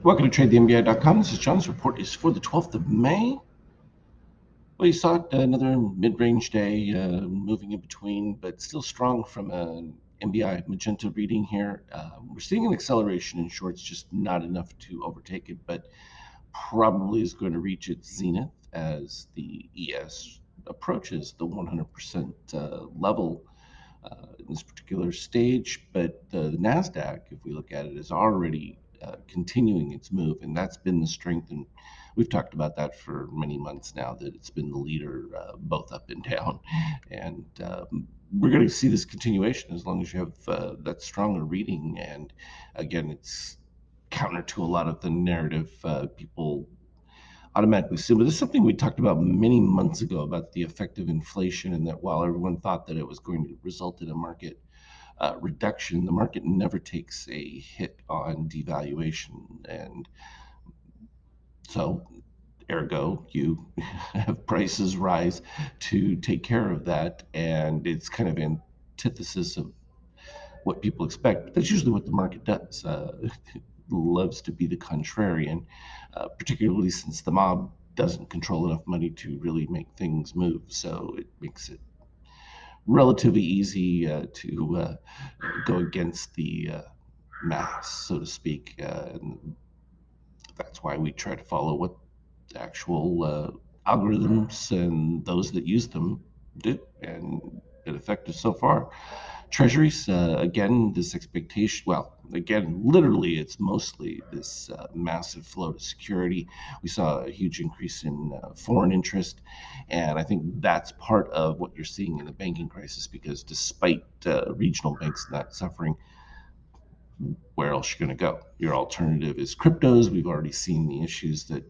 Welcome to TradeTheMBI.com. This is John's report is for the 12th of May. Well, you saw another mid-range day, moving in between, but still strong from an MBI Magenta reading here. We're seeing an acceleration in shorts, just not enough to overtake it, but probably is going to reach its zenith as the ES approaches the 100% level in this particular stage. But the NASDAQ, if we look at it, is already continuing its move, and that's been the strength. And we've talked about that for many months now, that it's been the leader both up and down. And we're going to see this continuation as long as you have that stronger reading. And again, it's counter to a lot of the narrative people automatically assume. But this is something we talked about many months ago about the effect of inflation, and that while everyone thought that it was going to result in a market reduction, the market never takes a hit on devaluation. And so, ergo, you have prices rise to take care of that. And it's kind of antithesis of what people expect. But that's usually what the market does. It loves to be the contrarian, particularly since the mob doesn't control enough money to really make things move. So it makes it relatively easy to go against the mass, so to speak. And that's why we try to follow what the actual algorithms and those that use them do, and been effective so far. Treasuries, again, this expectation, well, again, literally, it's mostly this massive flow to security. We saw a huge increase in foreign interest, and I think that's part of what you're seeing in the banking crisis, because despite regional banks not suffering, where else you're going to go? Your alternative is cryptos. We've already seen the issues that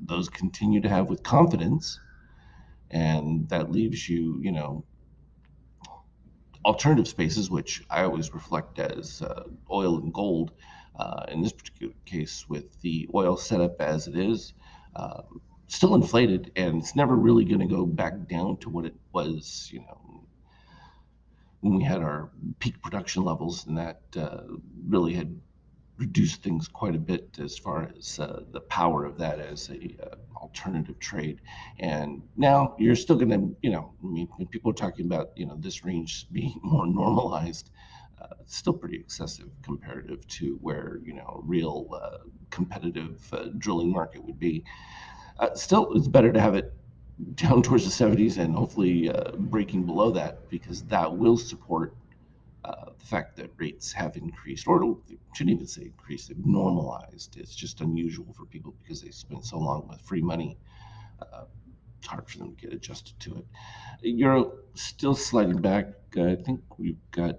those continue to have with confidence, and that leaves you, alternative spaces, which I always reflect as oil and gold. In this particular case, with the oil setup as it is, uh, still inflated, and it's never really going to go back down to what it was, when we had our peak production levels, and that really had reduced things quite a bit as far as the power of that as a alternative trade. And now you're still going to, I mean, when people are talking about, this range being more normalized, it's still pretty excessive comparative to where, real competitive drilling market would be. Still, it's better to have it down towards the 70s and hopefully breaking below that, because that will support the fact that rates have increased, or shouldn't even say increased, they've normalized. It's just unusual for people because they spent so long with free money. Uh, it's hard for them to get adjusted to it. Euro still sliding back. I think we've got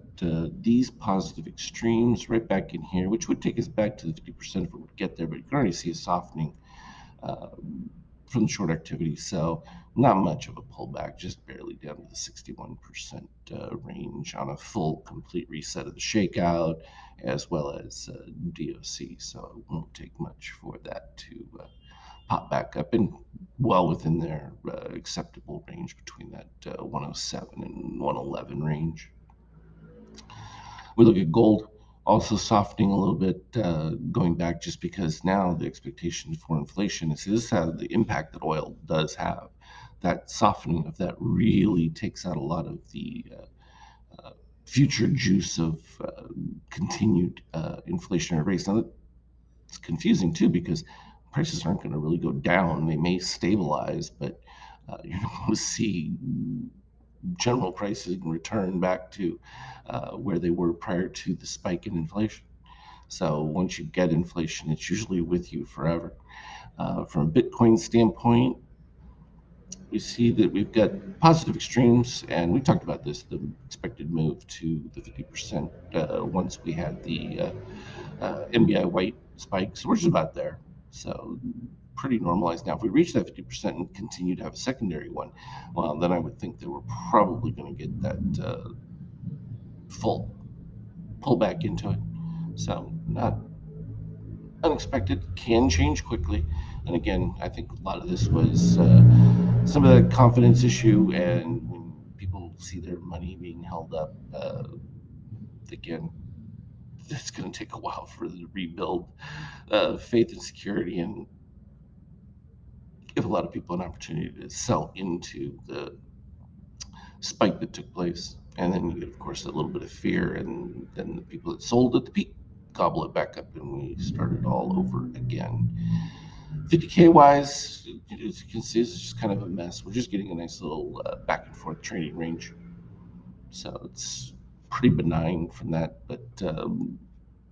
these positive extremes right back in here, which would take us back to the 50% if it would get there, but you can already see a softening uh, from the short activity. So not much of a pullback, just barely down to the 61% range on a full complete reset of the shakeout, as well as DOC. So it won't take much for that to pop back up and well within their acceptable range between that 107 and 111 range. We look at gold also softening a little bit, going back, just because now the expectation for inflation is this how the impact that oil does have. That softening of that really takes out a lot of the future juice of continued inflationary rates. Now, it's confusing too, because prices aren't going to really go down. They may stabilize, but you're not going to see general prices return back to where they were prior to the spike in inflation. So once you get inflation, it's usually with you forever. From a Bitcoin standpoint, we see that we've got positive extremes, and we talked about this, the expected move to the 50% once we had the MBI white spike. So we're just about there. So pretty normalized now. If we reach that 50% and continue to have a secondary one, well, then I would think that we're probably going to get that full pull back into it. So not unexpected, can change quickly. And again, I think a lot of this was some of the confidence issue, and when people see their money being held up, again, it's going to take a while for them to rebuild faith and security and give a lot of people an opportunity to sell into the spike that took place. And then you get, of course, a little bit of fear, and then the people that sold at the peak gobble it back up, and we start it all over again. 50K wise, as you can see, it's just kind of a mess. We're just getting a nice little back and forth trading range. So it's pretty benign from that, but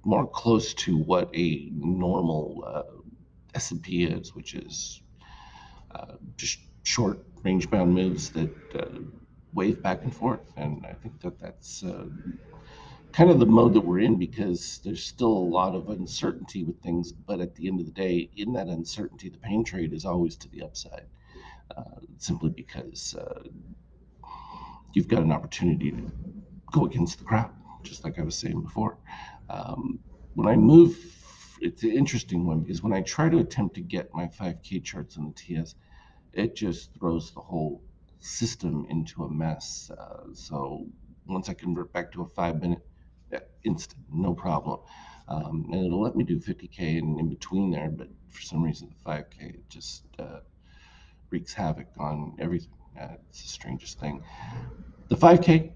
more close to what a normal S&P is, which is just short range bound moves that wave back and forth. And I think that that's kind of the mode that we're in, because there's still a lot of uncertainty with things. But at the end of the day, in that uncertainty, the pain trade is always to the upside, simply because you've got an opportunity to go against the crowd, just like I was saying before. When I move, it's an interesting one, because when I try to attempt to get my 5K charts on the TS, it just throws the whole system into a mess. So once I convert back to a 5 minute, instant, no problem. And it'll let me do 50K and in between there, but for some reason, the 5K just wreaks havoc on everything. It's the strangest thing. The 5K,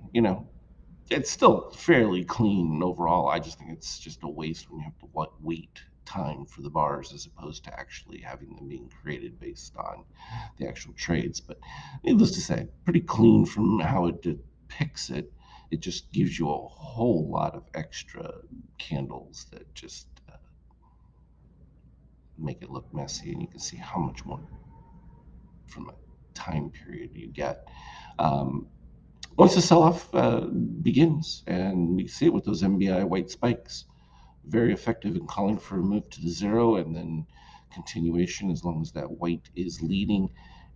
it's still fairly clean overall. I just think it's just a waste when you have to wait time for the bars, as opposed to actually having them being created based on the actual trades. But needless to say, pretty clean from how it depicts it. It just gives you a whole lot of extra candles that just make it look messy, and you can see how much more from a time period you get. Um, Once the sell-off begins, and we see it with those MBI white spikes, very effective in calling for a move to the zero, and then continuation as long as that white is leading,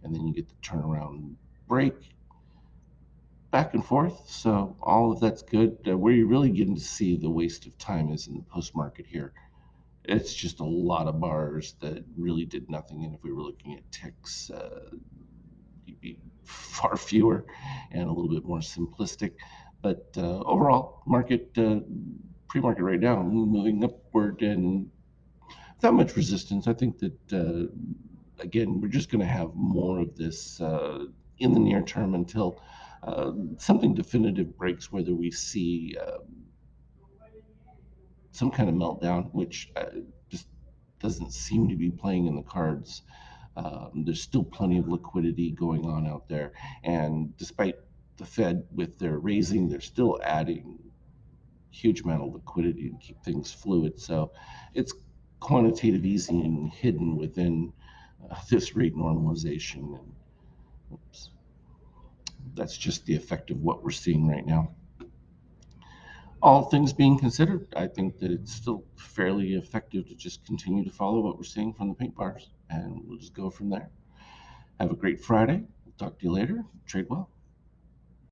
and then you get the turnaround break back and forth. So all of that's good. Where you're really getting to see the waste of time is in the post market here. It's just a lot of bars that really did nothing, and if we were looking at ticks, you'd be far fewer and a little bit more simplistic. But overall, market pre-market right now moving upward and without much resistance. I think that again, we're just going to have more of this in the near term until something definitive breaks, whether we see some kind of meltdown, which just doesn't seem to be playing in the cards. There's still plenty of liquidity going on out there, and despite the Fed with their raising, they're still adding huge amount of liquidity to keep things fluid. So it's quantitative easing hidden within this rate normalization. And oops, that's just the effect of what we're seeing right now. All things being considered, I think that it's still fairly effective to just continue to follow what we're seeing from the pink bars, and we'll just go from there. Have a great Friday. We'll talk to you later. Trade well.